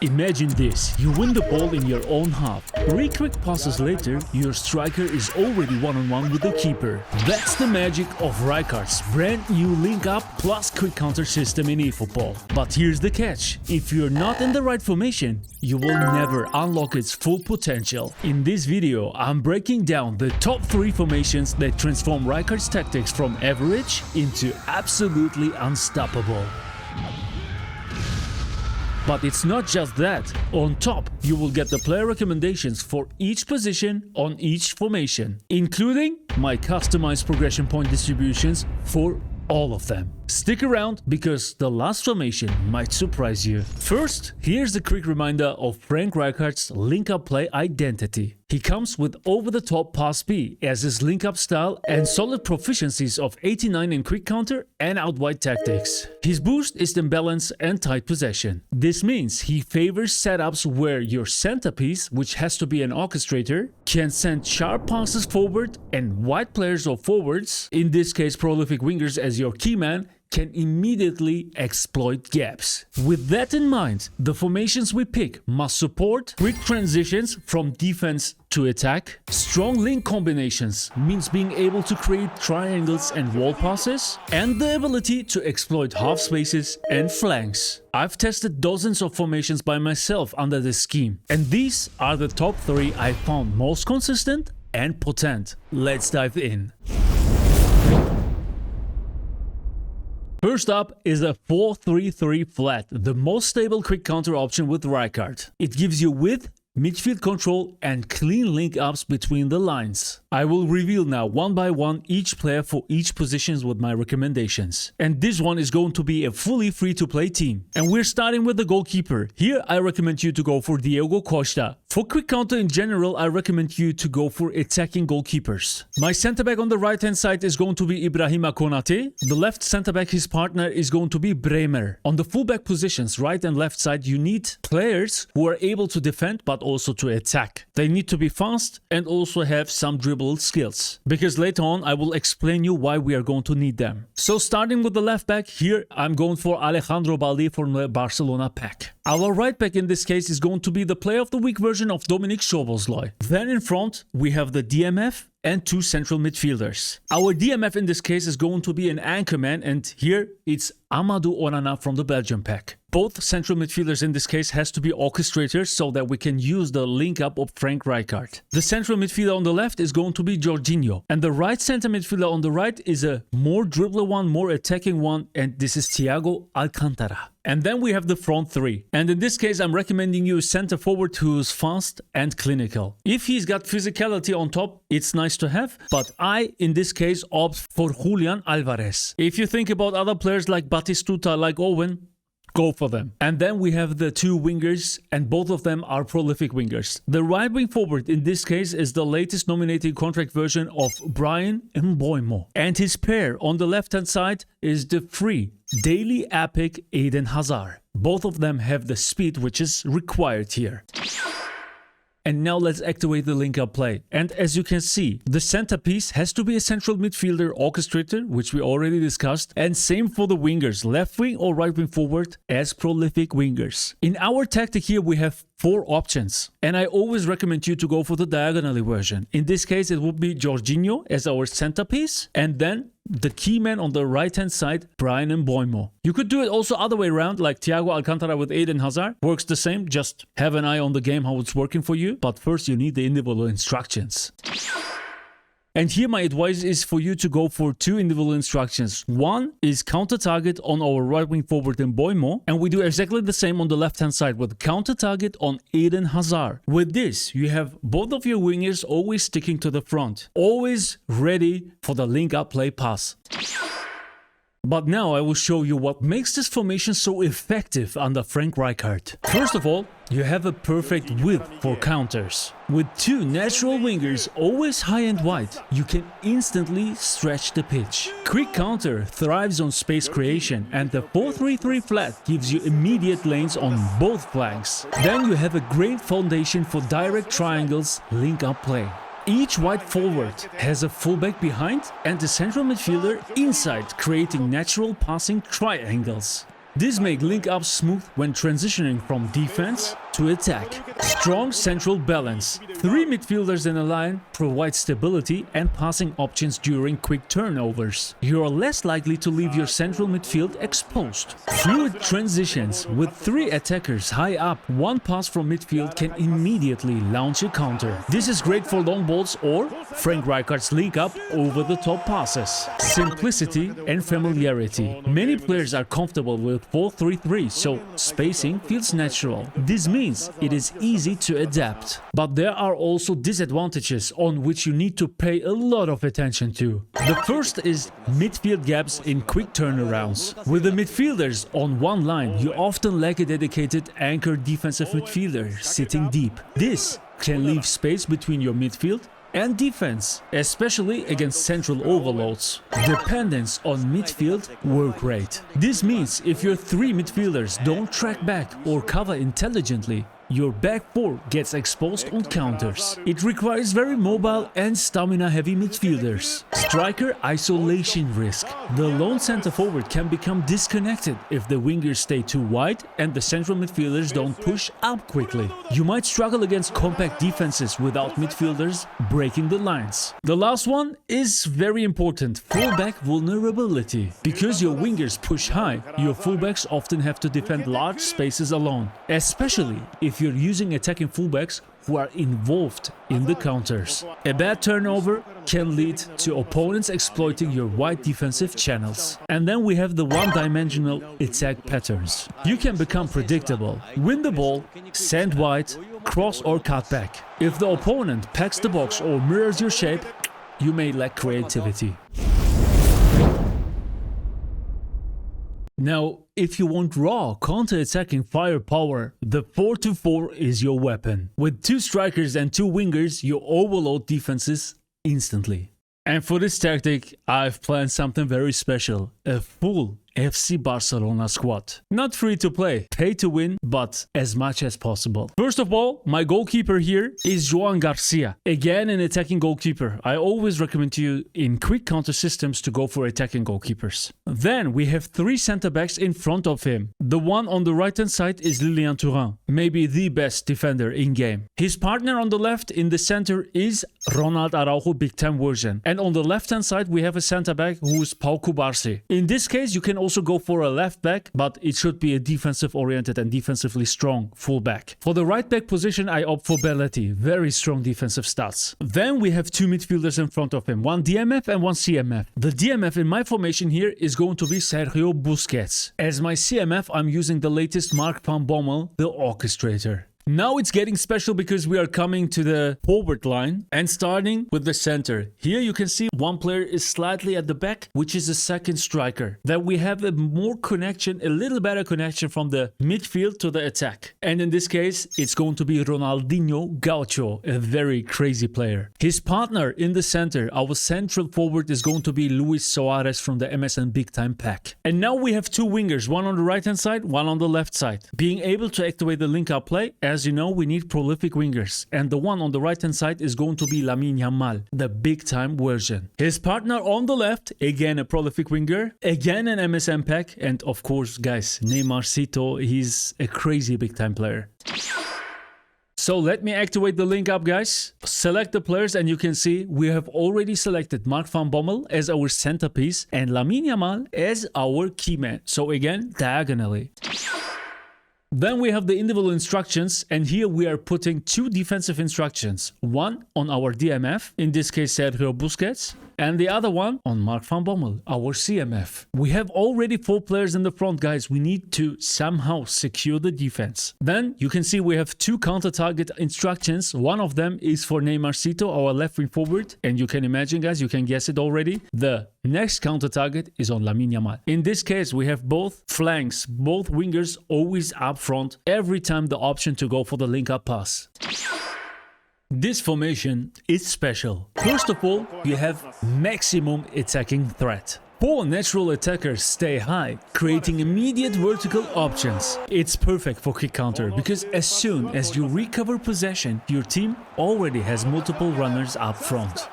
Imagine this, you win the ball in your own half. 3 quick passes later, your striker is already one-on-one with the keeper. That's the magic of Rijkaard's brand new link-up plus quick counter system in eFootball. But here's the catch, if you're not in the right formation, you will never unlock its full potential. In this video, I'm breaking down the top 3 formations that transform Rijkaard's tactics from average into absolutely unstoppable. But it's not just that. On top, you will get the player recommendations for each position on each formation, including my customized progression point distributions for all of them. Stick around because the last formation might surprise you. First, here's a quick reminder of Frank Rijkaard's link-up play identity. He comes with over-the-top pass B as his link-up style and solid proficiencies of 89 in quick counter and out-wide tactics. His boost is in balance and tight possession. This means he favors setups where your centerpiece, which has to be an orchestrator, can send sharp passes forward and wide players or forwards, in this case prolific wingers as your key man, can immediately exploit gaps. With that in mind, the formations we pick must support quick transitions from defense to attack. Strong link combinations means being able to create triangles and wall passes, and the ability to exploit half spaces and flanks. I've tested dozens of formations by myself under this scheme, and these are the top 3 I found most consistent and potent. Let's dive in. First up is a 4-3-3 flat, the most stable quick counter option with Rijkaard. It gives you width, midfield control and clean link-ups between the lines. I will reveal now one by one each player for each positions with my recommendations. And this one is going to be a fully free-to-play team. And we're starting with the goalkeeper. Here I recommend you to go for Diego Costa. For quick counter in general, I recommend you to go for attacking goalkeepers. My center back on the right hand side is going to be Ibrahima Konate. The left center back, his partner, is going to be Bremer. On the fullback positions, right and left side, you need players who are able to defend but also to attack. They need to be fast and also have some dribble skills, because later on I will explain you why we are going to need them. So starting with the left back, here I'm going for Alejandro Balde from the Barcelona pack. Our right back in this case is going to be the player of the week version of Dominik Szoboszlai. Then in front we have the DMF and 2 central midfielders. Our DMF in this case is going to be an anchorman, and here it's Amadou Onana from the Belgium pack. Both central midfielders in this case has to be orchestrators so that we can use the link up of Frank Rijkaard. The central midfielder on the left is going to be Jorginho, and the right center midfielder on the right is a more dribbler one, more attacking one, and this is Thiago Alcantara. And then we have the front 3. And in this case, I'm recommending you a center forward who's fast and clinical. If he's got physicality on top, it's nice to have, but I, in this case, opt for Julian Alvarez. If you think about other players like Batistuta, like Owen, go for them. And then we have the 2 wingers, and both of them are prolific wingers. The right wing forward in this case is the latest nominated contract version of Bryan Mbeumo. And his pair on the left hand side is the free daily epic Eden Hazard. Both of them have the speed which is required here. And now let's activate the link-up play. And as you can see, the centerpiece has to be a central midfielder orchestrator, which we already discussed. And same for the wingers, left wing or right wing forward as prolific wingers. In our tactic here, we have 4 options. And I always recommend you to go for the diagonally version. In this case, it would be Jorginho as our centerpiece. And then the key man on the right hand side, Bryan Mbeumo. You could do it also other way around, like Thiago Alcantara with Eden Hazard. Works the same, just have an eye on the game how it's working for you. But first you need the individual instructions. And here my advice is for you to go for 2 individual instructions. One is counter target on our right wing forward Mbeumo, and we do exactly the same on the left hand side with counter target on Eden Hazard. With this, you have both of your wingers always sticking to the front, always ready for the link up play pass. But now I will show you what makes this formation so effective under Frank Rijkaard. First of all, you have a perfect width for counters. With 2 natural wingers always high and wide, you can instantly stretch the pitch. Quick counter thrives on space creation, and the 4-3-3 flat gives you immediate lanes on both flanks. Then you have a great foundation for direct triangles link-up play. Each wide forward has a fullback behind and a central midfielder inside, creating natural passing triangles. This makes link-ups smooth when transitioning from defense to attack. Strong central balance. 3 midfielders in a line provide stability and passing options during quick turnovers. You are less likely to leave your central midfield exposed. Fluid transitions. With 3 attackers high up, one pass from midfield can immediately launch a counter. This is great for long balls or Frank Rijkaard's link-up over-the-top passes. Simplicity and familiarity. Many players are comfortable with 4-3-3, so spacing feels natural. This means it is easy to adapt. But there are also disadvantages on which you need to pay a lot of attention to. The first is midfield gaps in quick turnarounds. With the midfielders on one line, you often lack a dedicated anchor defensive midfielder sitting deep. This can leave space between your midfield and defense, especially against central overloads. Dependence on midfield work rate. This means if your 3 midfielders don't track back or cover intelligently, your back 4 gets exposed on counters. It requires very mobile and stamina-heavy midfielders. Striker isolation risk. The lone center forward can become disconnected if the wingers stay too wide and the central midfielders don't push up quickly. You might struggle against compact defenses without midfielders breaking the lines. The last one is very important: fullback vulnerability. Because your wingers push high, your fullbacks often have to defend large spaces alone, especially if you're using attacking fullbacks who are involved in the counters. A bad turnover can lead to opponents exploiting your wide defensive channels. And then we have the one-dimensional attack patterns. You can become predictable. Win the ball, send wide, cross or cut back. If the opponent packs the box or mirrors your shape, you may lack creativity. Now, if you want raw counter-attacking firepower, the 4-4 is your weapon. With 2 strikers and 2 wingers, you overload defenses instantly. And for this tactic, I've planned something very special: a full FC Barcelona squad. Not free to play, pay to win, but as much as possible. First of all, my goalkeeper here is Joan Garcia. Again, an attacking goalkeeper. I always recommend to you in quick counter systems to go for attacking goalkeepers. Then we have 3 center backs in front of him. The one on the right hand side is Lilian Thuram, maybe the best defender in game. His partner on the left in the center is Ronald Araujo, big time version. And on the left hand side we have a center back who is Pau Cubarsí. In this case you can also go for a left back, but it should be a defensive oriented and defensively strong full back. For the right back position I opt for Belletti, very strong defensive stats. Then we have 2 midfielders in front of him, one DMF and one CMF. The DMF in my formation here is going to be Sergio Busquets. As my CMF I'm using the latest Mark van Bommel, the orchestrator. Now it's getting special because we are coming to the forward line and starting with the center. Here you can see one player is slightly at the back, which is the second striker. Then we have a more connection, a little better connection from the midfield to the attack. And in this case, it's going to be Ronaldinho Gaucho, a very crazy player. His partner in the center, our central forward, is going to be Luis Suarez from the MSN Big Time pack. And now we have 2 wingers, one on the right hand side, one on the left side. Being able to activate the link-up play, as you know, we need prolific wingers, and the one on the right hand side is going to be Lamine Yamal, the big time version. His partner on the left, again a prolific winger, again an MSN pack, and of course guys, Neymarcito, he's a crazy big time player. So let me activate the link up, guys. Select the players and you can see we have already selected Mark van Bommel as our centerpiece and Lamine Yamal as our key man. So again, diagonally. Then we have the individual instructions, and here we are putting 2 defensive instructions. One on our DMF, in this case Sergio Busquets, and the other one on Mark van Bommel, our CMF. We have already 4 players in the front, guys. We need to somehow secure the defense. Then you can see we have 2 counter-target instructions. One of them is for Neymarcito, our left wing forward, and you can imagine, guys, you can guess it already. The next counter-target is on Lamine Yamal. In this case, we have both flanks, both wingers always up front, every time the option to go for the link-up pass. This formation is special. First of all, you have maximum attacking threat. 4 natural attackers stay high, creating immediate vertical options. It's perfect for quick counter because as soon as you recover possession, your team already has multiple runners up front.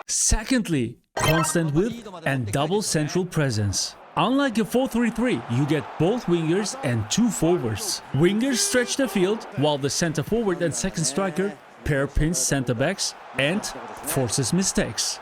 Secondly, constant width and double central presence. Unlike a 4-3-3, you get both wingers and two forwards. Wingers stretch the field, while the center forward and second striker pair pins center backs and forces mistakes.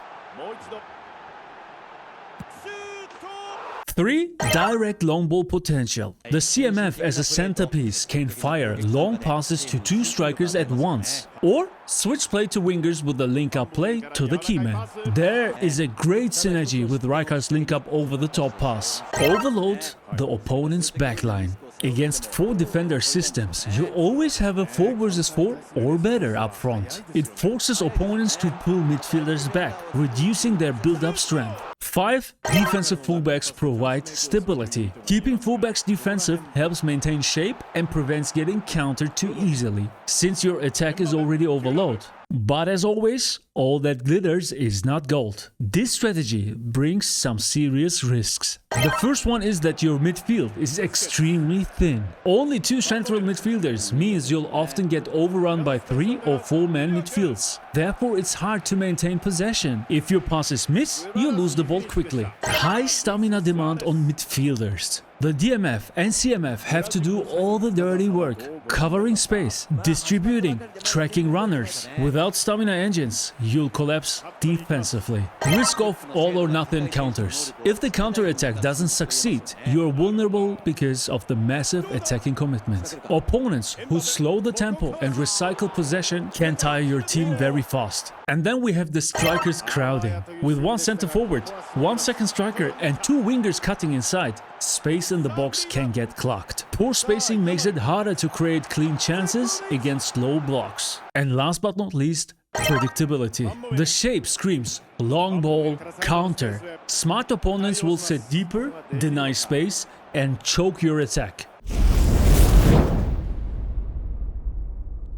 3. Direct long ball potential. The CMF as a centerpiece can fire long passes to two strikers at once, or switch play to wingers with the link-up play to the keyman. There is a great synergy with Rijkaard's link-up over-the-top pass. Overload the opponent's backline. Against 4 defender systems, you always have a 4 versus 4 or better up front. It forces opponents to pull midfielders back, reducing their build-up strength. 5. Defensive fullbacks provide stability. Keeping fullbacks defensive helps maintain shape and prevents getting countered too easily, since your attack is already overloaded. But as always, all that glitters is not gold. This strategy brings some serious risks. The first one is that your midfield is extremely thin. Only 2 central midfielders means you'll often get overrun by 3 or 4 man midfields. Therefore, it's hard to maintain possession. If your passes miss, you lose the ball quickly. High stamina demand on midfielders. The DMF and CMF have to do all the dirty work, covering space, distributing, tracking runners. Without stamina engines, you'll collapse defensively. Risk of all or nothing counters. If the counter attack doesn't succeed, you're vulnerable because of the massive attacking commitment. Opponents who slow the tempo and recycle possession can tire your team very fast. And then we have the strikers crowding. With 1 center forward, 1 second striker and 2 wingers cutting inside, space in the box can get clogged. Poor spacing makes it harder to create clean chances against low blocks. And last but not least, predictability. The shape screams long ball, counter. Smart opponents will sit deeper, deny space, and choke your attack.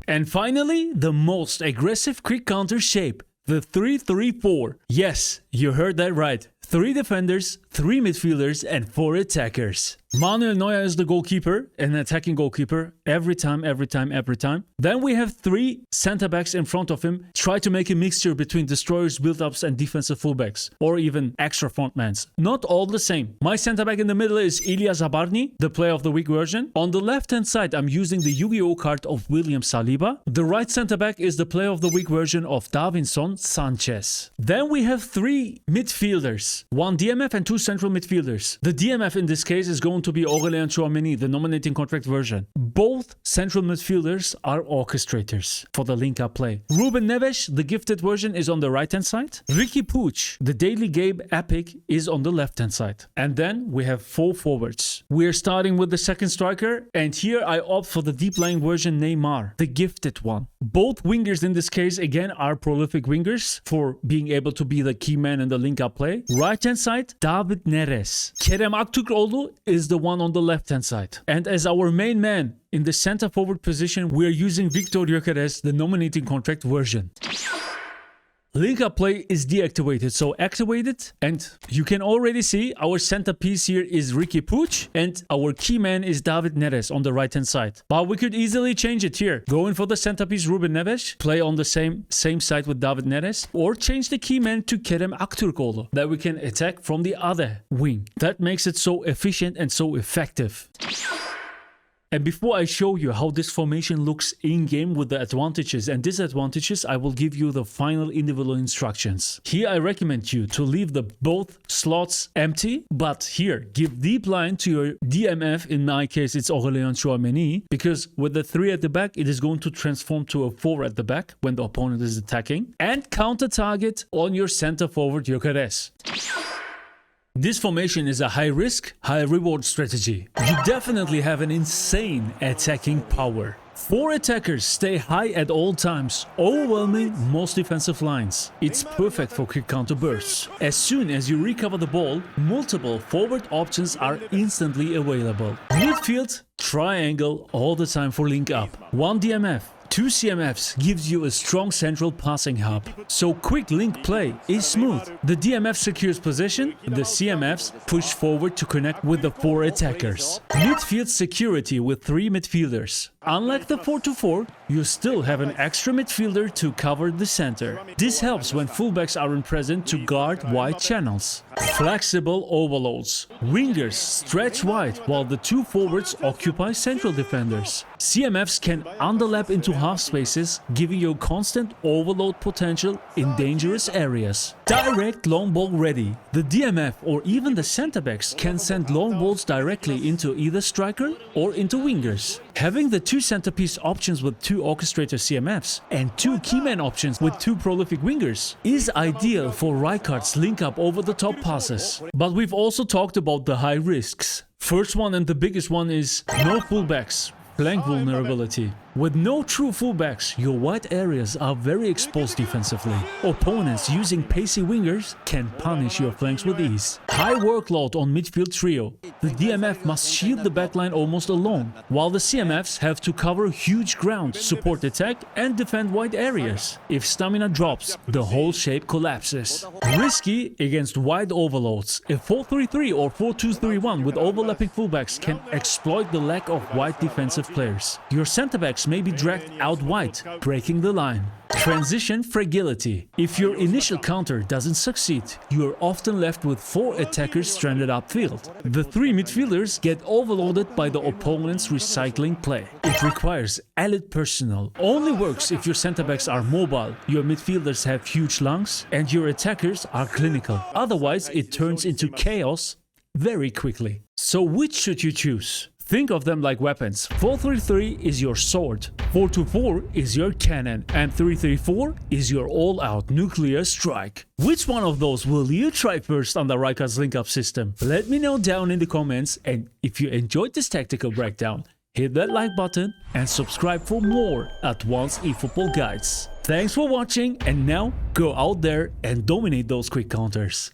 And finally, the most aggressive quick counter shape, the 3-3-4. Yes, you heard that right. 3 defenders, 3 midfielders, and 4 attackers. Manuel Neuer is the goalkeeper, an attacking goalkeeper, every time. Then we have 3 center backs in front of him. Try to make a mixture between destroyers, build-ups, and defensive fullbacks, or even extra frontmans. Not all the same. My center back in the middle is Ilya Zabarny, the player of the week version. On the left-hand side, I'm using the Yu-Gi-Oh card of William Saliba. The right center back is the player of the week version of Davinson Sanchez. Then we have 3 midfielders. 1 DMF and 2 central midfielders. The DMF in this case is going to be Aurélien Tchouaméni, the nominating contract version. Both central midfielders are orchestrators for the link-up play. Ruben Neves, the gifted version, is on the right-hand side. Ricky Puig, the Daily Gabe epic, is on the left-hand side. And then we have 4 forwards. We are starting with the second striker, and here I opt for the deep-lying version Neymar, the gifted one. Both wingers in this case, again, are prolific wingers for being able to be the key man in the link-up play. Right-hand side, David Neres. Kerem Aktürkoğlu is the one on the left-hand side. And as our main man in the center forward position, we are using Victor Gyökeres, the nominating contract version. Link-up play is deactivated, so activate it, and you can already see our centerpiece here is Ricky Puig, and our key man is David Neres on the right-hand side. But we could easily change it here. Go in for the centerpiece Ruben Neves, play on the same side with David Neres, or change the key man to Kerem Aktürkoğlu, that we can attack from the other wing. That makes it so efficient and so effective. And before I show you how this formation looks in-game with the advantages and disadvantages, I will give you the final individual instructions. Here I recommend you to leave the both slots empty, but here give deep line to your DMF, in my case it's Aurélien Tchouaméni, because with the 3 at the back it is going to transform to a 4 at the back when the opponent is attacking, and counter target on your center forward Gyökeres. This formation is a high-risk, high-reward strategy. You definitely have an insane attacking power. 4 attackers stay high at all times, overwhelming most defensive lines. It's perfect for quick counter bursts. As soon as you recover the ball, multiple forward options are instantly available. Midfield, triangle all the time for link up. 1 DMF. 2 CMFs gives you a strong central passing hub, so quick link play is smooth. The DMF secures possession, the CMFs push forward to connect with the 4 attackers. Midfield security with 3 midfielders. Unlike the 4-4, you still have an extra midfielder to cover the center. This helps when fullbacks aren't present to guard wide channels. Flexible overloads. Wingers stretch wide while the two forwards occupy central defenders. CMFs can underlap into half spaces, giving you constant overload potential in dangerous areas. Direct long ball ready. The DMF or even the center backs can send long balls directly into either striker or into wingers. Having the two centerpiece options with two orchestrator CMFs and two keyman options with two prolific wingers is ideal for Rijkaard's link-up over-the-top passes. But we've also talked about the high risks. First one and the biggest one is no fullbacks. Flank vulnerability. With no true fullbacks, your wide areas are very exposed defensively. Opponents using pacey wingers can punish your flanks with ease. High workload on midfield trio. The DMF must shield the backline almost alone, while the CMFs have to cover huge ground, support attack and defend wide areas. If stamina drops, the whole shape collapses. Risky against wide overloads. A 4-3-3 or 4-2-3-1 with overlapping fullbacks can exploit the lack of wide defensive players. Your centre-backs may be dragged out wide, breaking the line. Transition fragility. If your initial counter doesn't succeed, you are often left with 4 attackers stranded upfield. The 3 midfielders get overloaded by the opponent's recycling play. It requires elite personnel. Only works if your centre-backs are mobile, your midfielders have huge lungs, and your attackers are clinical. Otherwise, it turns into chaos very quickly. So which should you choose? Think of them like weapons. 4-3-3 is your sword, 4-2-4 is your cannon, and 3-3-4 is your all-out nuclear strike. Which one of those will you try first on the Rijkaard's link-up system? Let me know down in the comments, and if you enjoyed this tactical breakdown, hit that like button and subscribe for more advanced eFootball guides. Thanks for watching, and now go out there and dominate those quick counters.